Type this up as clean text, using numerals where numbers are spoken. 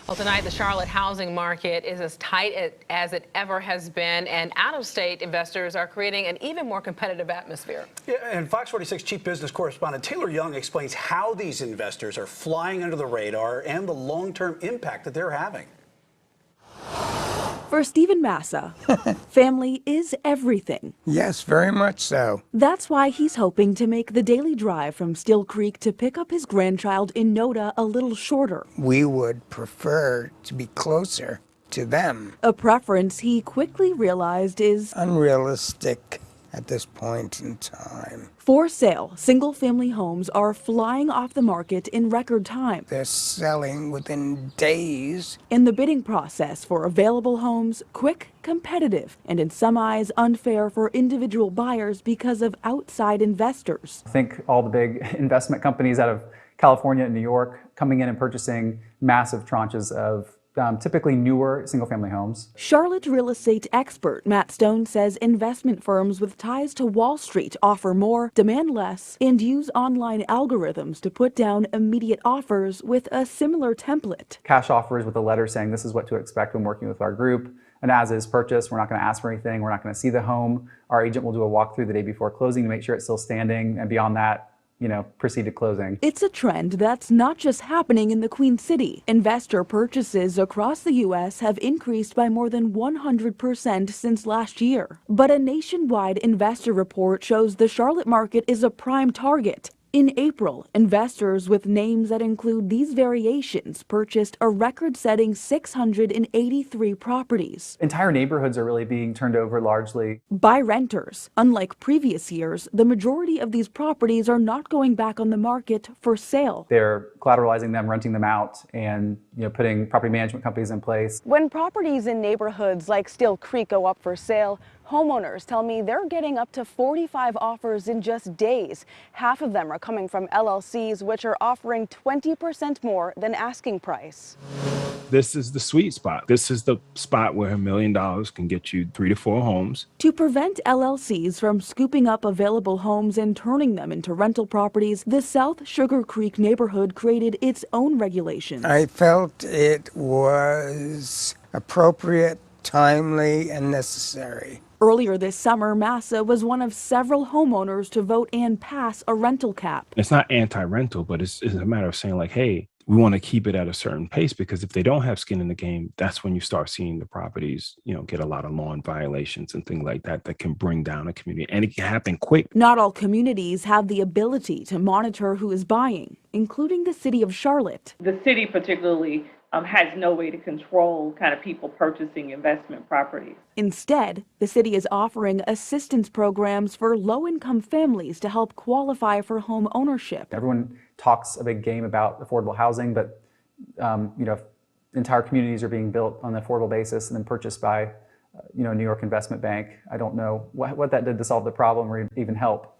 Well, tonight, the Charlotte housing market is as tight as it ever has been, and out-of-state investors are creating an even more competitive atmosphere. Yeah, and Fox 46 chief business correspondent Taylor Young explains how these investors are flying under the radar and the long-term impact that they're having. For Stephen Massa, family is everything. Yes, very much so. That's why he's hoping to make the daily drive from Still Creek to pick up his grandchild in Noda a little shorter. We would prefer to be closer to them. A preference he quickly realized is unrealistic at this point in time. For sale, single-family homes are flying off the market in record time. They're selling within days. In the bidding process for available homes, quick, competitive, and in some eyes unfair for individual buyers because of outside investors. I think all the big investment companies out of California and New York coming in and purchasing massive tranches of typically newer single-family homes. Charlotte real estate expert Matt Stone says investment firms with ties to Wall Street offer more, demand less, and use online algorithms to put down immediate offers with a similar template. Cash offers with a letter saying this is what to expect when working with our group. An as-is purchase, we're not going to ask for anything, we're not going to see the home. Our agent will do a walkthrough the day before closing to make sure it's still standing, and beyond that, proceed to closing. It's a trend that's not just happening in the Queen City. Investor purchases across the U.S. have increased by more than 100% since last year. But a nationwide investor report shows the Charlotte market is a prime target. In April, investors with names that include these variations purchased a record-setting 683 properties. Entire neighborhoods are really being turned over largely by renters. Unlike previous years, the majority of these properties are not going back on the market for sale. They're collateralizing them, renting them out, and putting property management companies in place. When properties in neighborhoods like Still Creek go up for sale, homeowners tell me they're getting up to 45 offers in just days. Half of them are coming from LLCs, which are offering 20% more than asking price. This is the sweet spot. This is the spot where $1 million can get you 3 to 4 homes. To prevent LLCs from scooping up available homes and turning them into rental properties, the South Sugar Creek neighborhood created its own regulations. I felt it was appropriate, timely, and necessary. Earlier this summer, Massa was one of several homeowners to vote and pass a rental cap. It's not anti-rental, but it's a matter of saying like, hey, we want to keep it at a certain pace, because if they don't have skin in the game, that's when you start seeing the properties, get a lot of law violations and things like that can bring down a community, and it can happen quick. Not all communities have the ability to monitor who is buying, including the city of Charlotte. The city particularly has no way to control kind of people purchasing investment properties. Instead, the city is offering assistance programs for low-income families to help qualify for home ownership. Everyone talks a big game about affordable housing, but entire communities are being built on an affordable basis and then purchased by New York Investment Bank. I don't know what that did to solve the problem or even help.